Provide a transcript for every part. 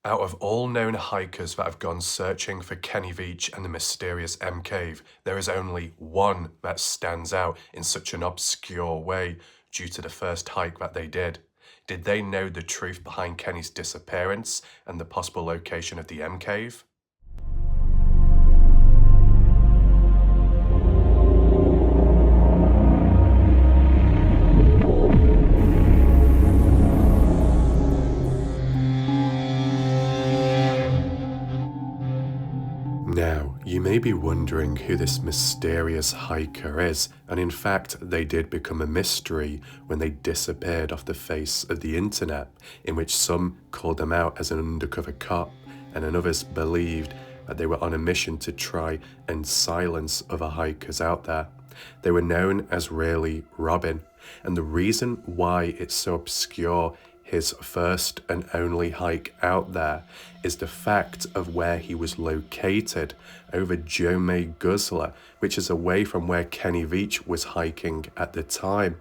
Out of all known hikers that have gone searching for Kenny Veach and the mysterious M Cave, there is only one that stands out in such an obscure way due to the first hike that they did. Did they know the truth behind Kenny's disappearance and the possible location of the M Cave? Now, you may be wondering who this mysterious hiker is, and in fact, they did become a mystery when they disappeared off the face of the internet, in which some called them out as an undercover cop, and others believed that they were on a mission to try and silence other hikers out there. They were known as Really Robin, and the reason why it's so obscure, his first and only hike out there, is the fact of where he was located over Mojave, which is away from where Kenny Veach was hiking at the time.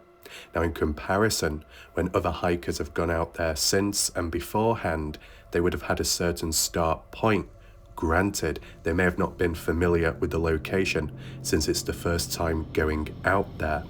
Now, in comparison, when other hikers have gone out there since and beforehand, they would have had a certain start point. Granted, they may have not been familiar with the location since it's the first time going out there.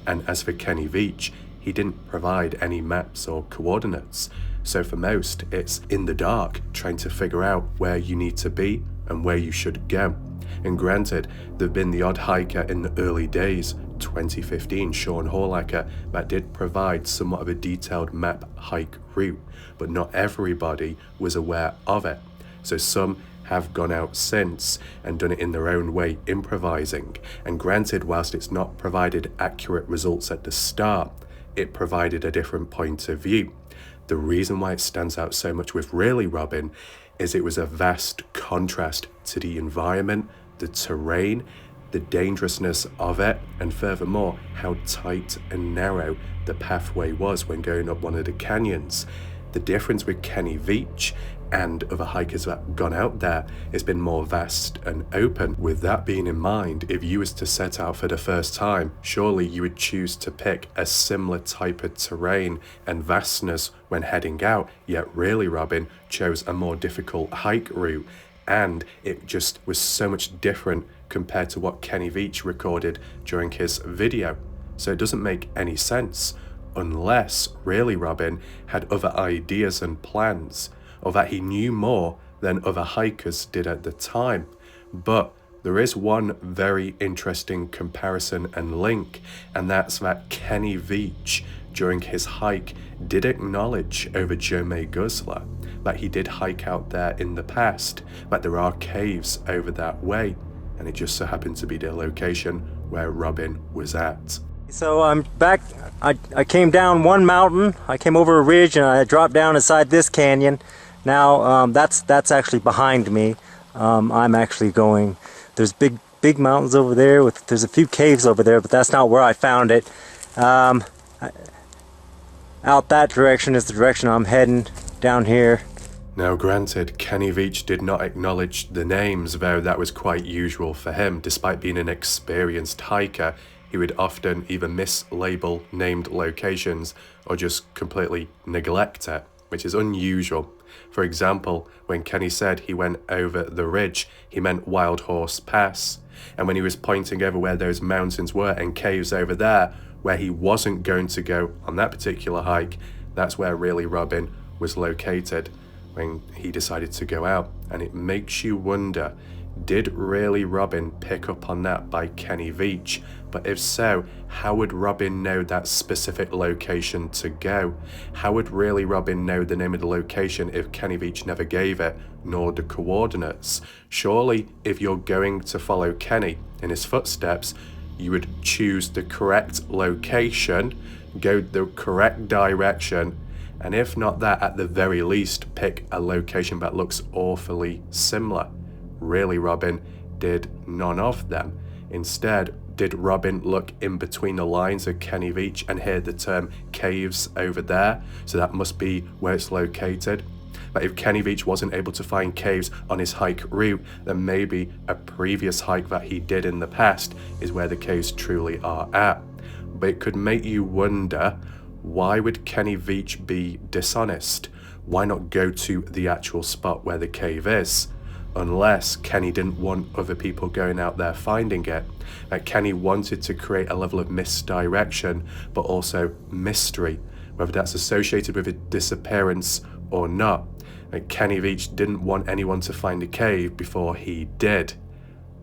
And as for Kenny Veach, he didn't provide any maps or coordinates, so for most, it's in the dark trying to figure out where you need to be and where you should go. And granted, there've been the odd hiker in the early days, 2015 Sean Horlacher, that did provide somewhat of a detailed map hike route, but not everybody was aware of it. So some have gone out since and done it in their own way, improvising. And granted, whilst it's not provided accurate results at the start, it provided a different point of view. The reason why it stands out so much with Really Robin is it was a vast contrast to the environment, the terrain, the dangerousness of it, and furthermore, how tight and narrow the pathway was when going up one of the canyons. The difference with Kenny Veach and other hikers that have gone out there has been more vast and open. With that being in mind, if you was to set out for the first time, surely you would choose to pick a similar type of terrain and vastness when heading out, yet Really Robin chose a more difficult hike route, and it just was so much different compared to what Kenny Veach recorded during his video. So it doesn't make any sense unless Really Robin had other ideas and plans, or that he knew more than other hikers did at the time. But there is one very interesting comparison and link, and that's that Kenny Veach, during his hike, did acknowledge over Mojave that he did hike out there in the past, that there are caves over that way, and it just so happened to be the location where Robin was at. So I'm back. I came down one mountain, I came over a ridge, and I dropped down inside this canyon. Now that's actually behind me. I'm actually going, there's big mountains over there, there's a few caves over there, but that's not where I found it. Out that direction is the direction I'm heading, down here. Now granted, Kenny Veach did not acknowledge the names, though that was quite usual for him. Despite being an experienced hiker, he would often either mislabel named locations or just completely neglect it, which is unusual. For example, when Kenny said he went over the ridge, he meant Wild Horse Pass. And when he was pointing over where those mountains were and caves over there, where he wasn't going to go on that particular hike, that's where Really Robin was located when he decided to go out. And it makes you wonder, did Really Robin pick up on that by Kenny Veach? But if so, how would Robin know that specific location to go? How would Really Robin know the name of the location if Kenny Veach never gave it, nor the coordinates? Surely, if you're going to follow Kenny in his footsteps, you would choose the correct location, go the correct direction, and if not that, at the very least, pick a location that looks awfully similar. Really Robin did none of them. Instead, did Robin look in between the lines of Kenny Veach and hear the term caves over there? So that must be where it's located. But if Kenny Veach wasn't able to find caves on his hike route, then maybe a previous hike that he did in the past is where the caves truly are at. But it could make you wonder, why would Kenny Veach be dishonest? why not go to the actual spot where the cave is? Unless Kenny didn't want other people going out there finding it. Kenny wanted to create a level of misdirection, but also mystery, whether that's associated with a disappearance or not. Kenny Veach didn't want anyone to find the cave before he did.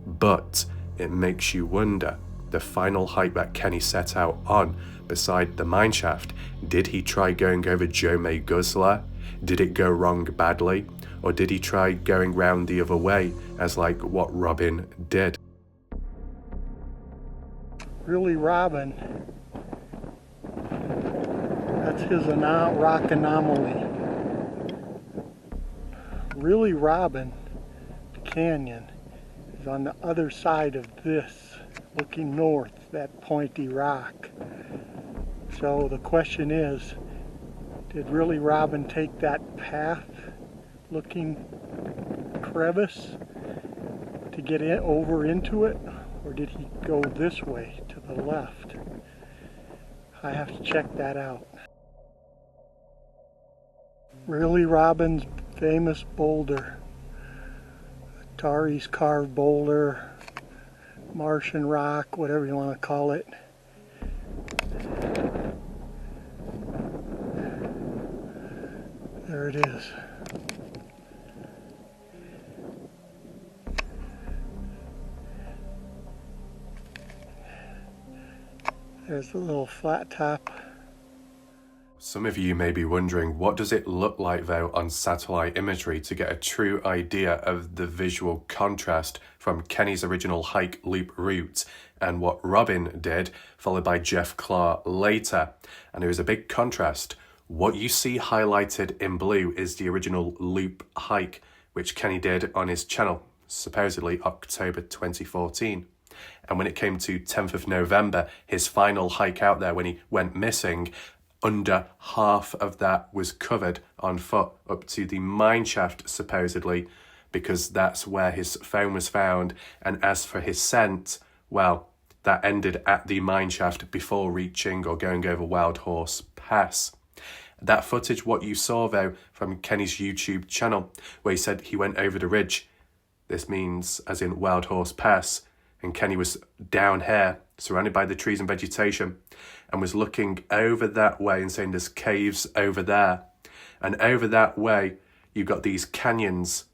But it makes you wonder, the final hike that Kenny set out on beside the mineshaft, did he try going over Jome Guzzler? Did it go wrong badly? Or did he try going round the other way, as like what Robin did? Really, Robin, that's his rock anomaly. Really, Robin, the canyon, is on the other side of this, looking north, that pointy rock. So the question is, did really Robin take that path looking crevice to get over into it, or did he go this way to the left? I have to check that out. Really Robin's famous boulder, Atari's carved boulder, Martian rock, whatever you want to call it. There it is. There's the little flat top. Some of you may be wondering, what does it look like though on satellite imagery to get a true idea of the visual contrast from Kenny's original hike loop route and what Robin did, followed by Jeff Clark later. And there is a big contrast. What you see highlighted in blue is the original loop hike, which Kenny did on his channel, supposedly October 2014. And when it came to 10th of November, his final hike out there when he went missing, under half of that was covered on foot up to the mineshaft, supposedly, because that's where his phone was found. And as for his scent, well, that ended at the mineshaft before reaching or going over Wild Horse Pass. That footage, what you saw though, from Kenny's YouTube channel, where he said he went over the ridge, this means as in Wild Horse Pass, and Kenny was down here, surrounded by the trees and vegetation, and was looking over that way and saying there's caves over there. And over that way, you've got these canyons,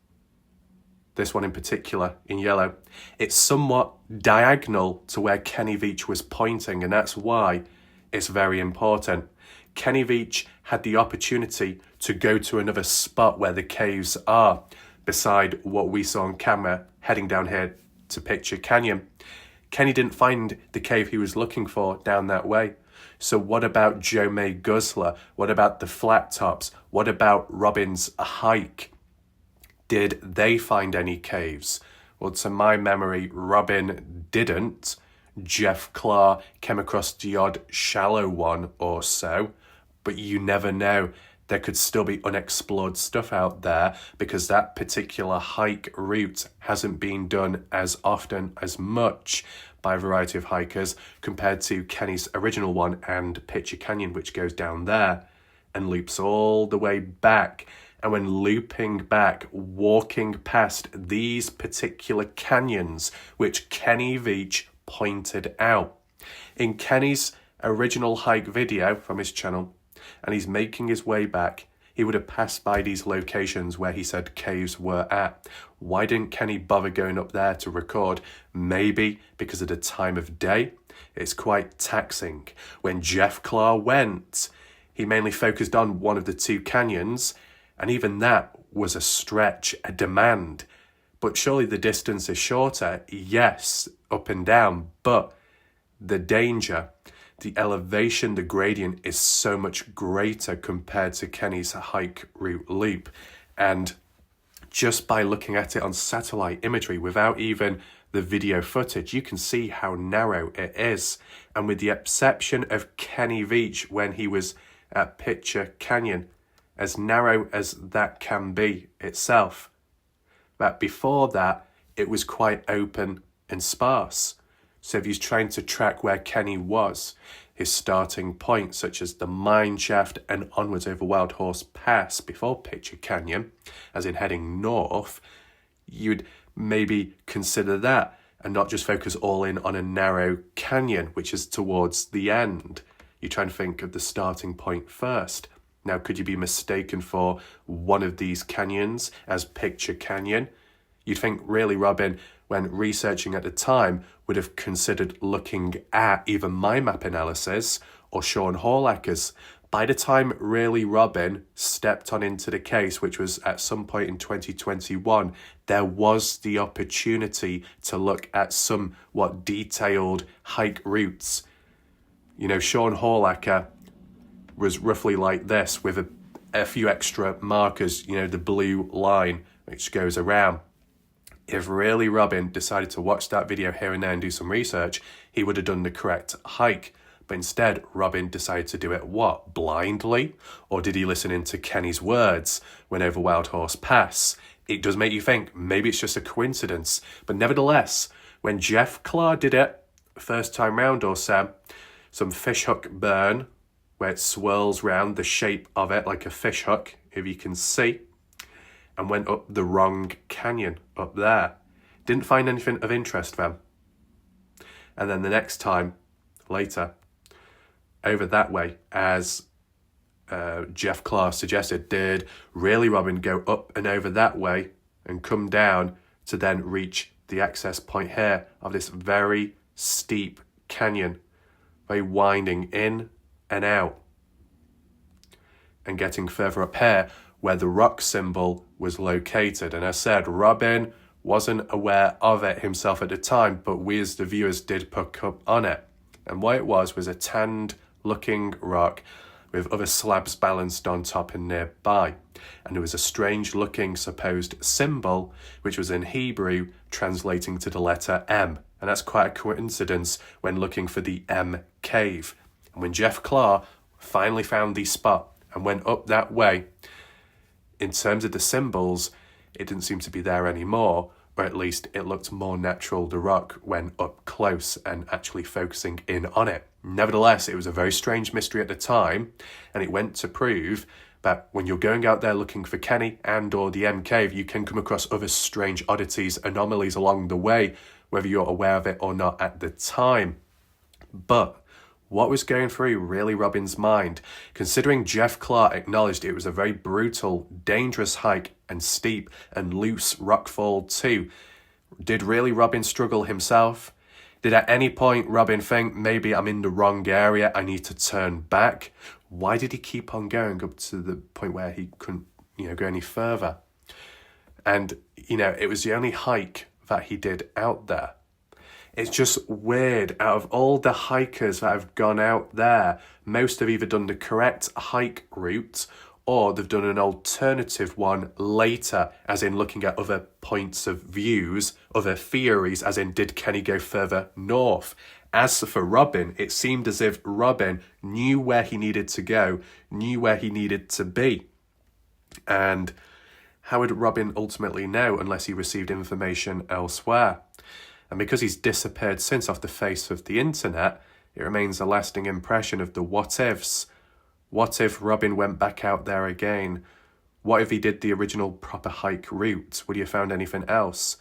this one in particular, in yellow. It's somewhat diagonal to where Kenny Veach was pointing, and that's why it's very important. Kenny Veach had the opportunity to go to another spot where the caves are, beside what we saw on camera heading down here to Picture Canyon. Kenny didn't find the cave he was looking for down that way. So what about Jome Guzzler? What about the flat tops? What about Robin's hike? Did they find any caves? Well, to my memory, Robin didn't. Jeff Clark came across the odd shallow one or so, but you never know. There could still be unexplored stuff out there because that particular hike route hasn't been done as often, as much by a variety of hikers compared to Kenny's original one and Picture Canyon, which goes down there and loops all the way back. And when looping back, walking past these particular canyons, which Kenny Veach pointed out. In Kenny's original hike video from his channel, and he's making his way back, he would have passed by these locations where he said caves were at. Why didn't Kenny bother going up there to record? Maybe because of the time of day. It's quite taxing. When Jeff Clark went, he mainly focused on one of the two canyons, and even that was a stretch, a demand. But surely the distance is shorter, yes, up and down, but the danger, the elevation, the gradient is so much greater compared to Kenny's hike route loop. And just by looking at it on satellite imagery without even the video footage, you can see how narrow it is. And with the exception of Kenny Veach when he was at Picture Canyon, as narrow as that can be itself, but before that, it was quite open and sparse. So if he's trying to track where Kenny was, his starting point, such as the mine shaft and onwards over Wild Horse Pass before Picture Canyon, as in heading north, you'd maybe consider that and not just focus all in on a narrow canyon, which is towards the end. You try and think of the starting point first. Now, could you be mistaken for one of these canyons as Picture Canyon? You'd think really Robin, when researching at the time, would have considered looking at either my map analysis or Sean Horlacker's. By the time really Robin stepped on into the case, which was at some point in 2021, there was the opportunity to look at somewhat detailed hike routes. You know, Sean Horlacker was roughly like this with a few extra markers, you know, the blue line which goes around. If really Robin decided to watch that video here and there and do some research, he would have done the correct hike. But instead, Robin decided to do it what? Blindly? Or did he listen into Kenny's words when over Wild Horse Pass? It does make you think maybe it's just a coincidence. But nevertheless, when Jeff Clark did it, first time round or so, some fishhook burn, where it swirls round the shape of it like a fishhook, if you can see, and went up the wrong canyon up there. Didn't find anything of interest then. And then the next time, later, over that way, as Jeff Clark suggested, did really Robin go up and over that way and come down to then reach the access point here of this very steep canyon, very winding in and out, and getting further up here where the rock symbol was located. And I said Robin wasn't aware of it himself at the time, but we as the viewers did pick up on it. And what it was a tanned looking rock with other slabs balanced on top and nearby. And there was a strange looking supposed symbol, which was in Hebrew, translating to the letter M. And that's quite a coincidence when looking for the M cave. And when Jeff Clark finally found the spot and went up that way, in terms of the symbols, it didn't seem to be there anymore, or at least it looked more natural, the rock, when up close and actually focusing in on it. Nevertheless, it was a very strange mystery at the time, and it went to prove that when you're going out there looking for Kenny and or the M Cave, you can come across other strange oddities, anomalies along the way, whether you're aware of it or not at the time. But what was going through really Robin's mind, considering Jeff Clark acknowledged it was a very brutal, dangerous hike and steep and loose rockfall too? Did really Robin struggle himself? Did at any point Robin think, maybe I'm in the wrong area, I need to turn back? Why did he keep on going up to the point where he couldn't, go any further? And, it was the only hike that he did out there. It's just weird. Out of all the hikers that have gone out there, most have either done the correct hike route or they've done an alternative one later, as in looking at other points of views, other theories, as in did Kenny go further north? As for Robin, it seemed as if Robin knew where he needed to go, knew where he needed to be. And how would Robin ultimately know unless he received information elsewhere? And because he's disappeared since off the face of the internet, it remains a lasting impression of the what-ifs. What if Robin went back out there again? What if he did the original proper hike route? Would he have found anything else?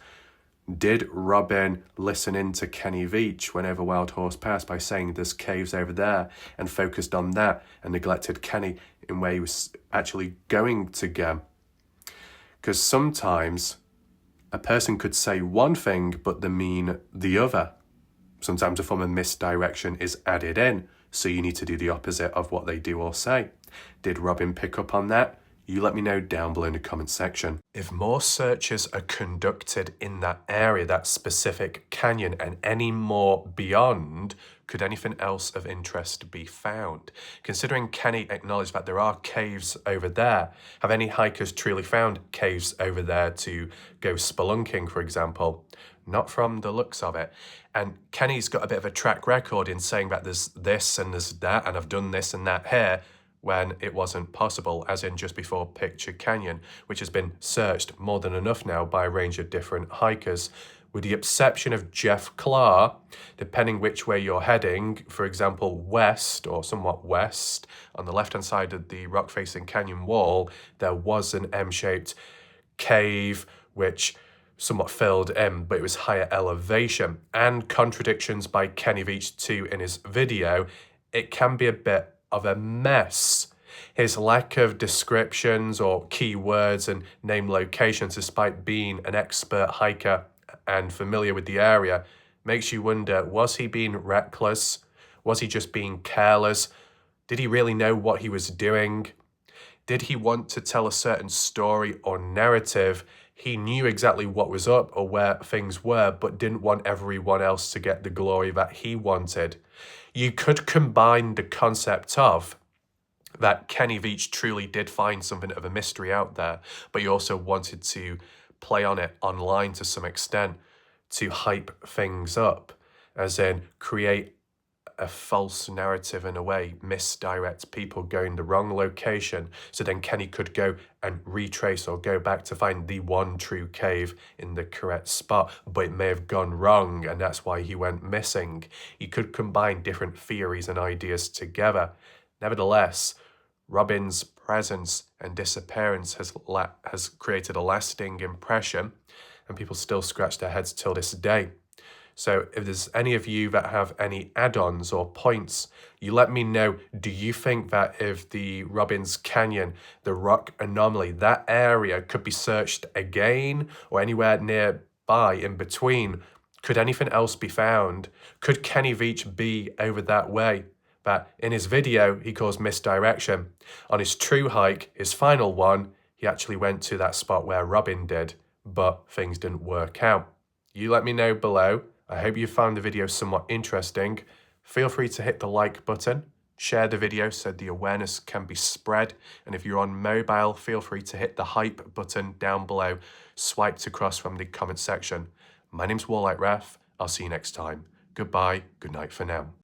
Did Robin listen in to Kenny Veach when over Wild Horse Pass by saying there's caves over there and focused on that and neglected Kenny in where he was actually going to go? Because sometimes a person could say one thing, but they mean the other. Sometimes a form of misdirection is added in, so you need to do the opposite of what they do or say. Did Robin pick up on that? You let me know down below in the comment section. If more searches are conducted in that area, that specific canyon, and any more beyond, could anything else of interest be found? Considering Kenny acknowledged that there are caves over there, have any hikers truly found caves over there to go spelunking, for example? Not from the looks of it. And Kenny's got a bit of a track record in saying that there's this and there's that, and I've done this and that here, when it wasn't possible, as in just before Picture Canyon, which has been searched more than enough now by a range of different hikers. With the exception of Jeff Clark, depending which way you're heading, for example, west or somewhat west, on the left-hand side of the rock-facing canyon wall, there was an M-shaped cave which somewhat filled in, but it was higher elevation. And contradictions by Kenny Veach too in his video, it can be a bit of a mess. His lack of descriptions or keywords and name locations, despite being an expert hiker and familiar with the area, makes you wonder, was he being reckless? Was he just being careless? Did he really know what he was doing? Did he want to tell a certain story or narrative? He knew exactly what was up or where things were, but didn't want everyone else to get the glory that he wanted. You could combine the concept of that Kenny Veach truly did find something of a mystery out there, but he also wanted to play on it online to some extent to hype things up, as in create a false narrative in a way, misdirect people going the wrong location, so then Kenny could go and retrace or go back to find the one true cave in the correct spot, but it may have gone wrong and that's why he went missing. He could combine different theories and ideas together. Nevertheless, Robin's presence and disappearance has created a lasting impression, and people still scratch their heads till this day. So if there's any of you that have any add-ons or points, you let me know. Do you think that if the Robbins Canyon, the rock anomaly, that area could be searched again, or anywhere nearby in between? Could anything else be found? Could Kenny Veach be over that way? But in his video, he calls misdirection. On his true hike, his final one, he actually went to that spot where Robin did, but things didn't work out. You let me know below. I hope you found the video somewhat interesting. Feel free to hit the like button, share the video so the awareness can be spread, and if you're on mobile, feel free to hit the hype button down below, swiped across from the comment section. My name's Warlight Ref. I'll see you next time. Goodbye, good night for now.